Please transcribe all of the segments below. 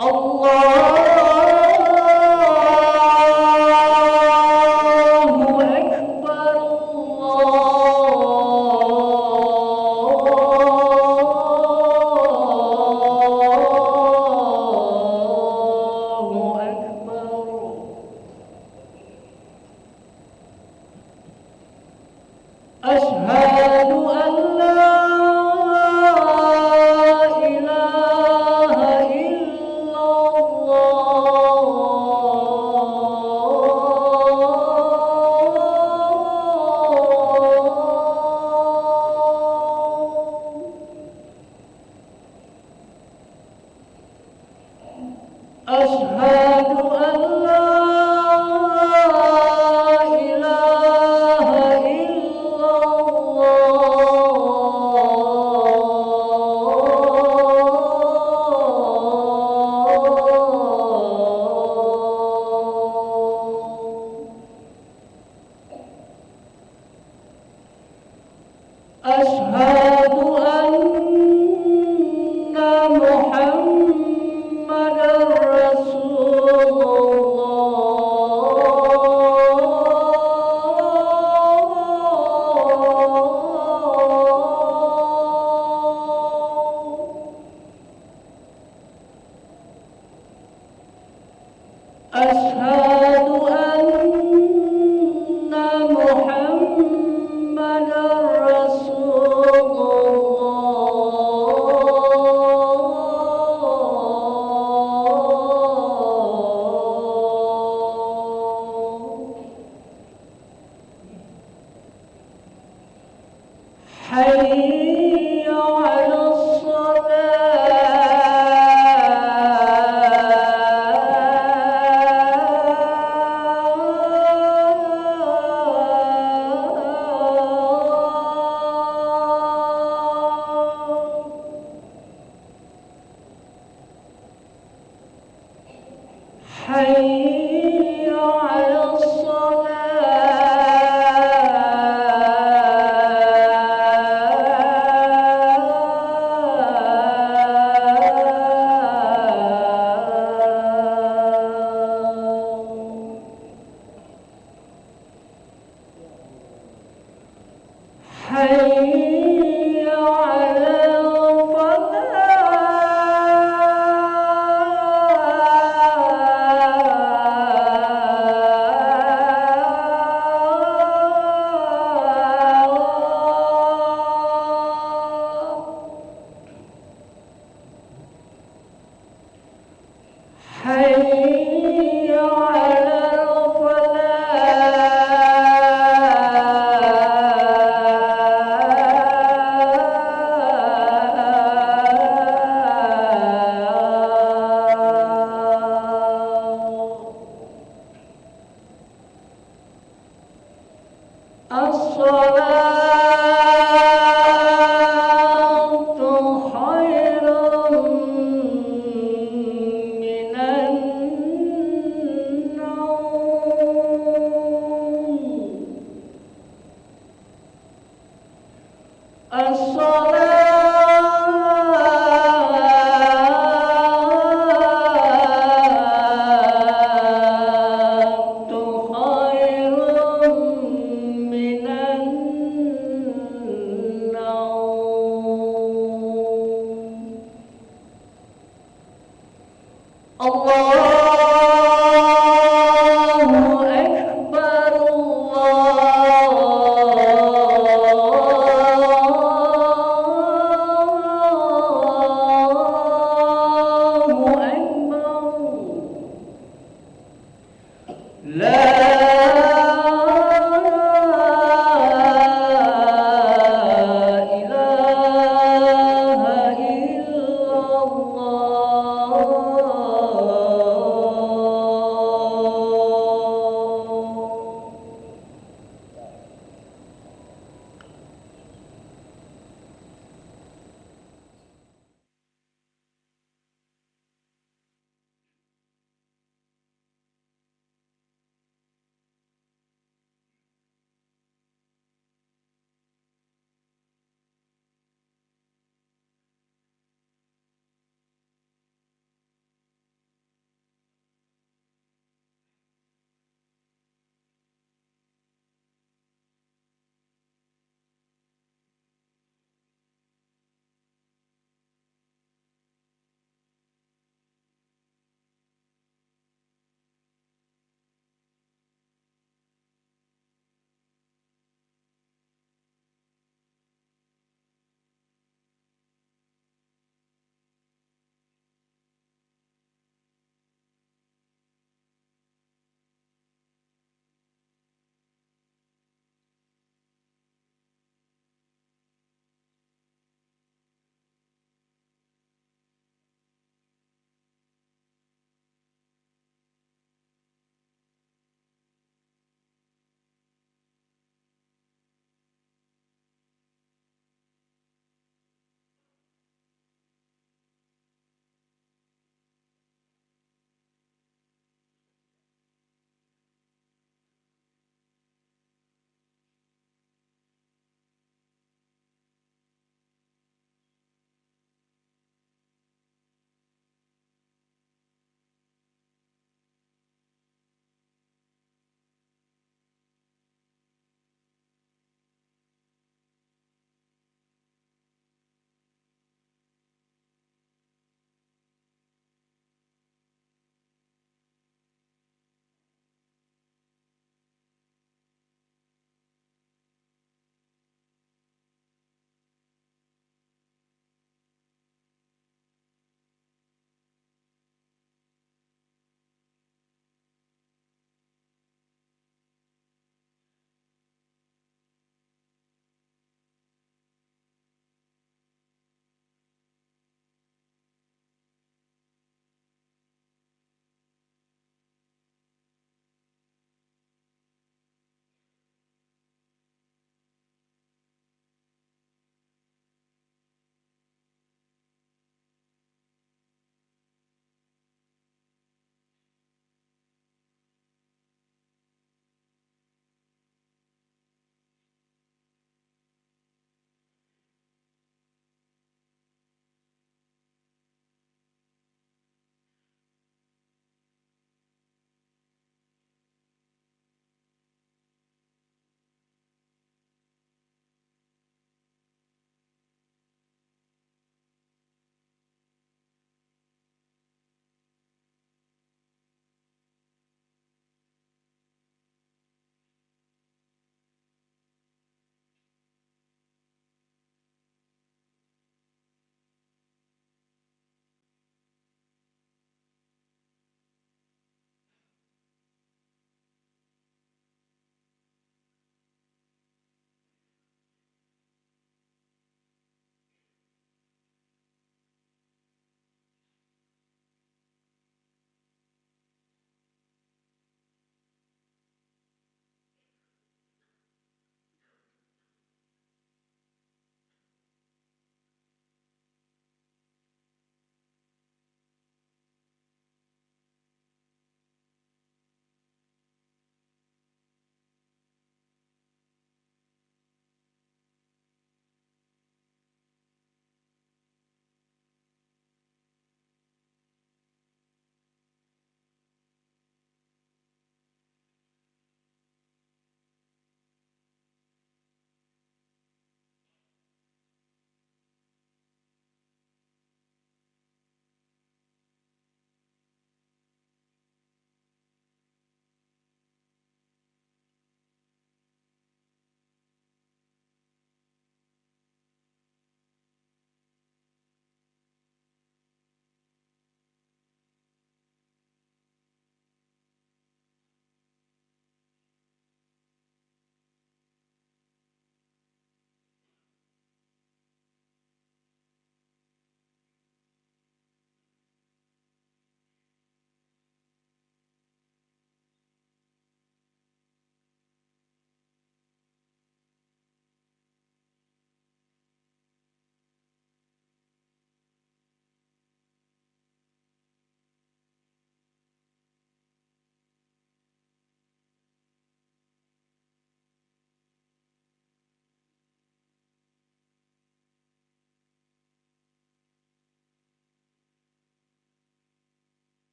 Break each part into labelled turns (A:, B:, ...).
A: الله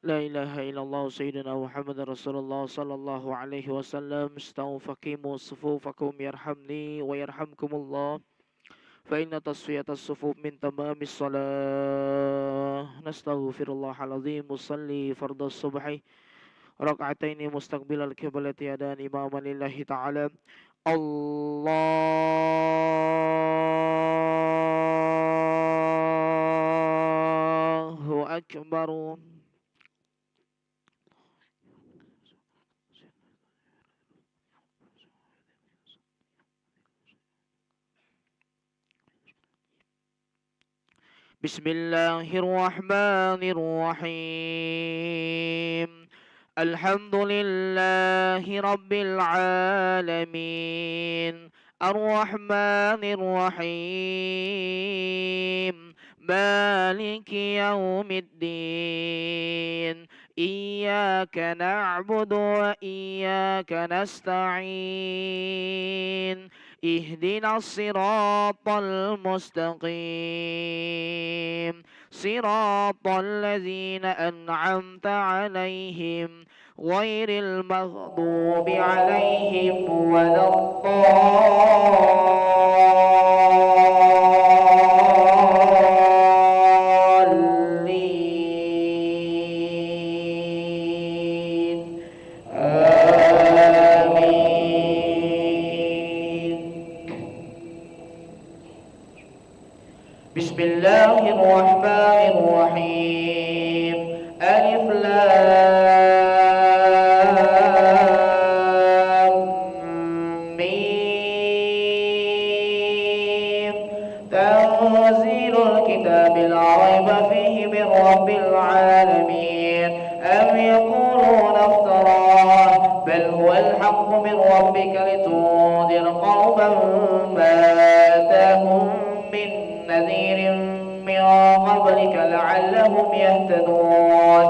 A: لا إله إلا الله سيدنا محمد رسول الله صلى الله عليه وسلم. استووا فقيموا صفوفكم يرحمني ويرحمكم الله، فإن تصفية الصفوف من تمام الصلاة. نستغفر الله العظيم. مصلي فرض الصبح ركعتين مستقبل القبلة يدان إماما لله تعالى. الله أكبر. بسم الله الرحمن الرحيم. الحمد لله رب العالمين، الرحمن الرحيم، مالك يوم الدين. إياك نعبد وإياك نستعين. اهدنا الصراط المستقيم، صراط الذين أنعمت عليهم غير المغضوب عليهم ولا الضالين. آمين. بسم الله الرحمن الرحيم. ألف لام ميم. تنزيل الكتاب لا ريب فيه من رب العالمين. أم يقولون افتراه، بل هو الحق من ربك لتنذر قوما ما آتاهم من نذير من قبلك لعلهم يهتدون.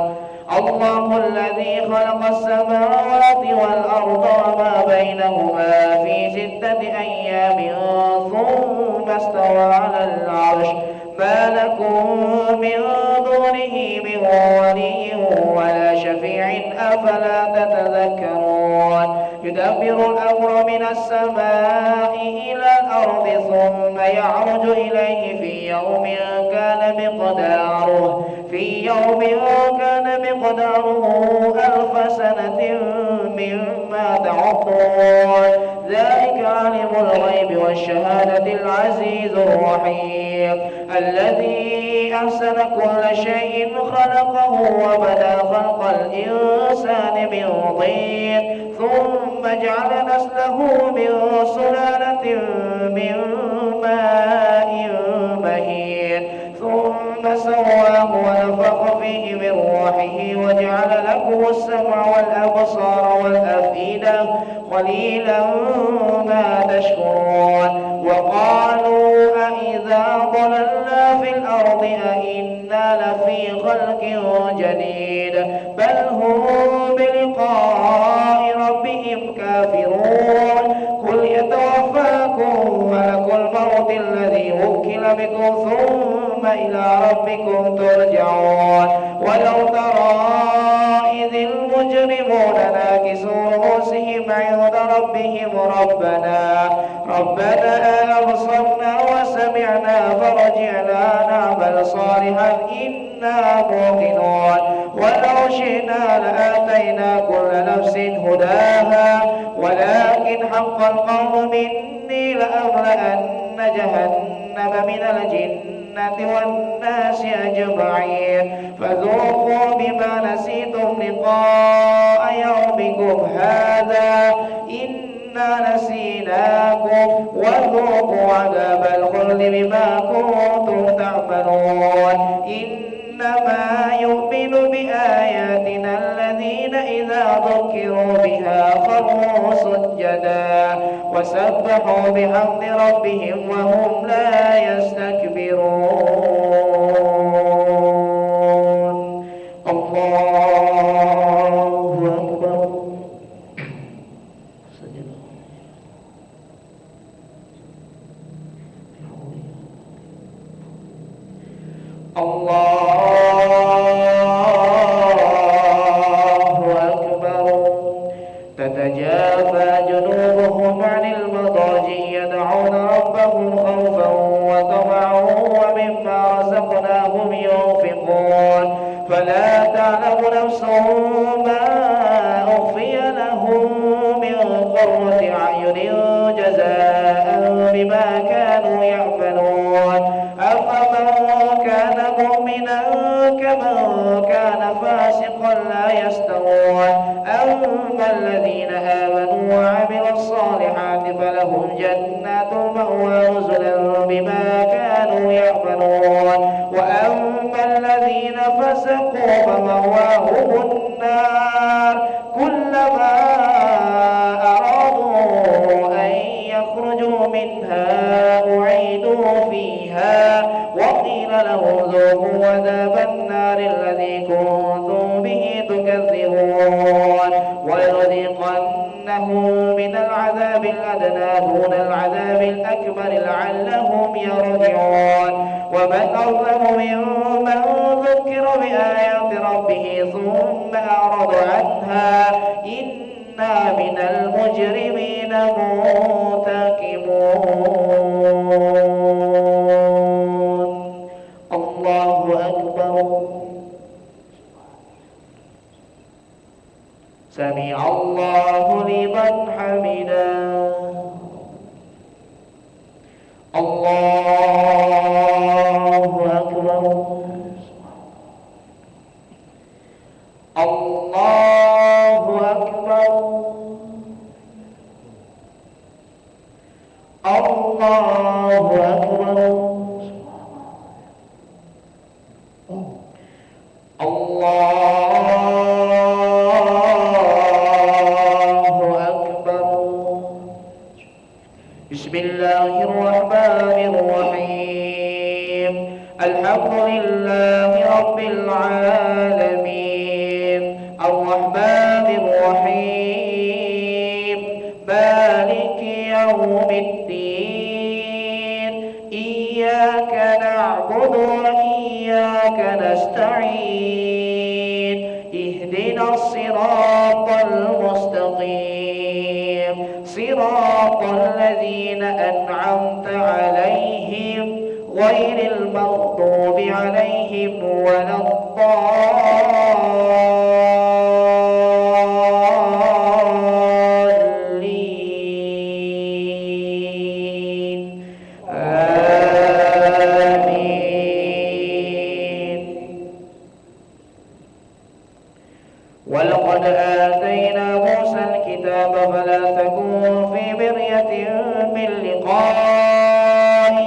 A: الله الذي خلق السماوات والأرض وما بينهما في 6 أيام ثم استوى على العرش. ما لكم من دونه من ولي ولا شفيع أفلا تتذكرون. يدبر الأمر من السماء إلى الأرض ثم يعرج إليه في يوم كان مقداره 1000 سنة مما تعدون. ذلك عالم الغيب والشهادة العزيز الرحيم، الذي أحسن كل شيء خلقه وبدأ خلق الإنسان من طين ثم جعل نسله من سلالة من ماء مهين ثم سواه ونفخ فيه من روحه وجعل لكم السمع والأبصار والأفئدة قليلا ما تشكرون. وقالوا أإذا ضللنا في الأرض أإنا لفي خلق جديد بل هم بلقاء ربهم كافرون. قل يتوفاكم ملك الموت الذي وكل بكم ثم إلى ربكم ترجعون. ولو ترى إذ المجرمون ناكسوا رؤوسهم عند ربهم ربنا أبصرنا وسمعنا فرجعنا نعمل صالحا إنا موقنون. ولو شئنا لآتينا كل نفس هداها ولكن حق القول مني لأملأن جهنم من الجنة والناس أجمعين. فذوقوا بما نسيتم لقاء يومكم هذا إنا نسيناكم وذوقوا عذاب الخلد بما كنتم تعملون. إنما يؤمن بآياتنا الذين إذا ذكروا بها خروا سجدا وسبحوا بحمد ربهم وهم لا يستكبرون. الله أكبر. الله رزقناهم ينفقون فلا تعلم نفس ما أخفي لهم من قرة أعين جزاء بما كانوا يعملون أفمن كان مؤمنا كمن كان فاسقا لا يستوون أما الذين آمنوا وعملوا الصالحات فلهم جنات المأوى نزلا بما كانوا يعملون وأما الذين فسقوا فمأواهم النار كلما أرادوا أن يخرجوا منها أعيدوا فيها وقيل لهم ذوقوا عذاب النار الذي كنتم به تكذبون ولنذيقنهم من العذاب الأدنى دون العذاب الأكبر لعلهم يرجعون ومن أظلم ممن ذكر بآيات ربه ثم أعرض عنها إنا من المجرمين منتقمون. الله أكبر. سمع الله لمن حمده. الله أكبر. الله أكبر. الله أكبر. الله أكبر. بسم الله الرحمن الرحيم الحمد لله رب العالمين الرحمن الرحيم مالك يوم الدين إياك نعبد وإياك نستعين اهدنا الصراط المستقيم صراط الذين أنعمت عليهم غير المغضوب عليهم ولا الضالين آمين. ولقد آتينا موسى الكتاب فلا تكن في مرية من لقائه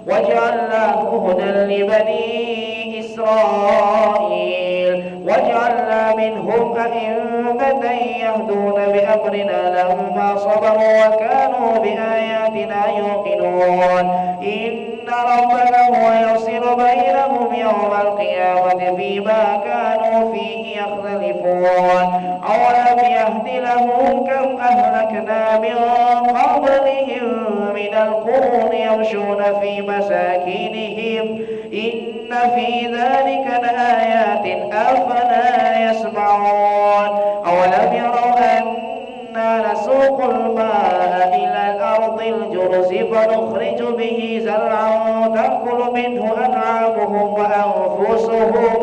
A: وجعلناه هدى لبني إسرائيل وجعلنا منهم أئمة يهدون بأمرنا لما صبروا وكانوا بآياتنا يوقنون إن ربك هو يفصل بينهم يوم القيامة فيما كانوا فيه يختلفون أولم يهد لهم كم أهلكنا من قبلهم من القرون يمشون في مساكنهم إن في ذلك لآيات أفلا يسمعون أولم يروا أنا نسوق الماء إلى الأرض الجرز فنخرج به زرعا تأكل منه أنعامهم وأنفسهم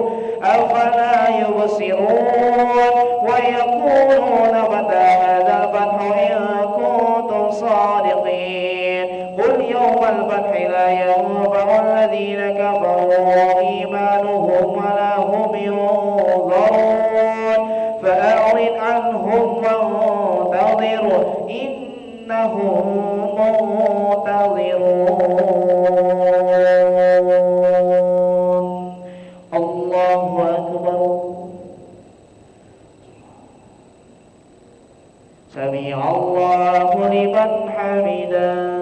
A: أفلا يبصرون ويقولون متى هذا الفتح إن كنتم صادقين قل يوم الفتح لا ينفع الذين كفروا إيمانهم ولا هم ينظرون فأعرض عنهم وانتظر إنهم منتظرون. الله أكبر. سمع الله لمن حمده.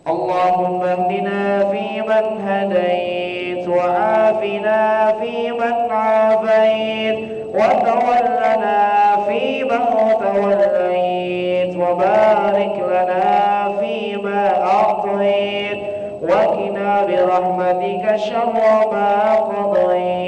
A: اللهم اهدنا فيمن هديت وعافنا فيمن عافيت وتولنا فيمن توليت وبارك لنا فيما أعطيت وقنا برحمتك شر ما قضيت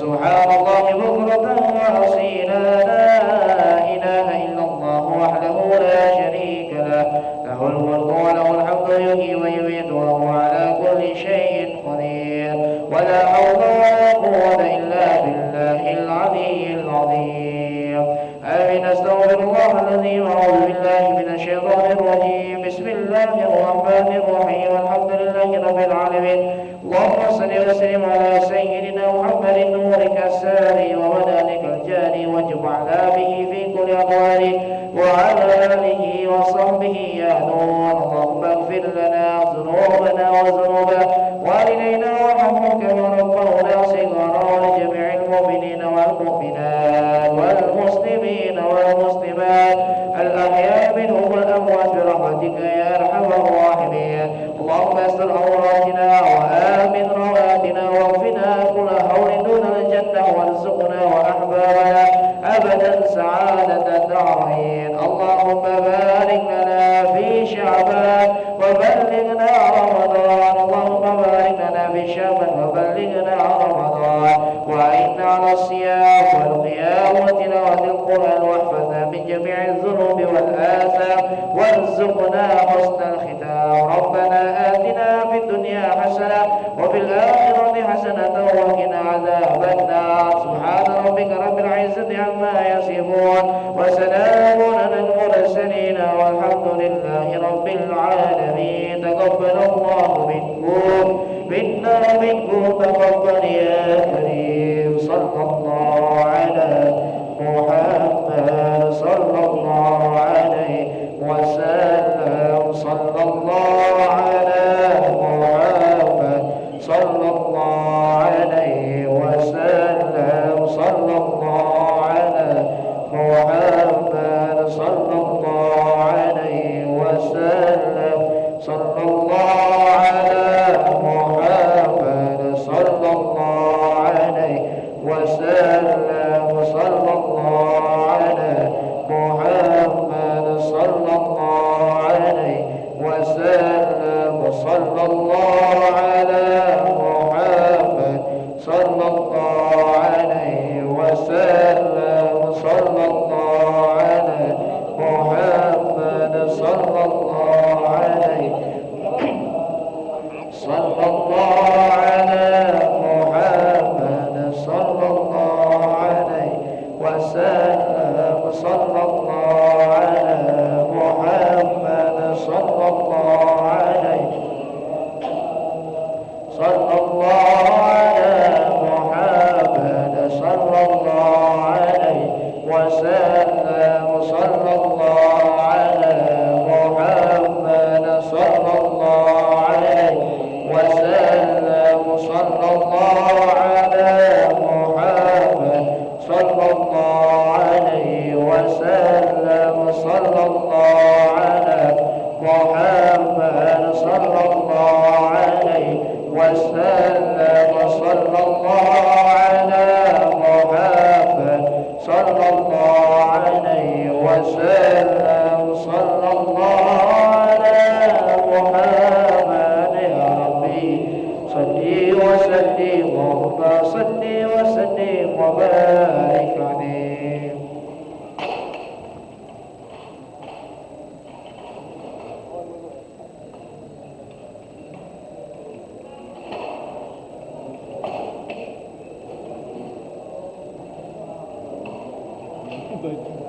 A: سبحان الله بكرة وأصيلا. لا إله إلا الله وحده لا شريك له، له الملك وله الحمد يحيي ويميت وهو على كل شيء قدير. ولا حول ولا قوة إلا بالله العلي العظيم. آمين. أستغفر الله العظيم. أعوذ بالله من الشيطان الرجيم. بسم الله الرحمن الرحيم. الحمد لله رب العالمين. اللهم صل وسلم على سيدنا محمد نورك الساري ومنانك الجاري، واجمعنا به في كل أقوال، وعلى آله وصحبه يا نور. اللهم اغفر لنا ذنوبنا وذنوب والدينا وارحمهم كما ربونا صغارا، ولجميع المؤمنين والمؤمنات والمسلمين والمسلمات الأحياء منهم والأموات برحمتك يا أرحم الراحمين. اللهم استر عوراتنا وآمن رواتنا، واكفنا كل هول دون الجنة، وارزقنا وأحبابنا أبدا سعادة الدارين. اللهم بارك لنا في شعبان وبلغنا رمضان. اللهم بارك لنا في شعبان وبلغنا رمضان، وأعنا على الصيام والقيام وتلاوة القرآن، واحفظنا من جميع الذنوب والآثام، وارزقنا حسن الختام. ربنا آتنا في الدنيا حسنة وفي الآخرة حسنة وقنا عذاب النار. سبحان ربك رب العزة عما يصفون، وسلام على المرسلين، والحمد لله رب العالمين. تقبل الله منكم منا منكم، تقبل يا كريم. صلى الله على محمد صلى الله عليه وسلم. صلى الله على محمد صلى الله عليه وسلم. صلى الله على محمد صلى الله عليه وسلم. صلى الله على محمد صلى الله عليه وسلم. صلى الله على محمد صلى الله عليه وسلم. صلى الله على محمد صلى الله عليه وسلم. صلى الله على محمد صلى الله عليه. صلى الله على محمد صلى الله عليه وسلم. صلى الله على محمد صلى الله عليه. صلى الله على محمد صلى الله عليه وسلم. صلى الله على محمد صلى الله عليه وسلم. صلى الله على محمد صلى الله عليه وسلم. صلى الله على محمد صلى الله عليه وسلم. صلى الله على محمد صلى الله عليه وسلم. صلى الله على محمد. يا ربي صل وسلم، اللهم صل وسلم وبارك عليه.
B: But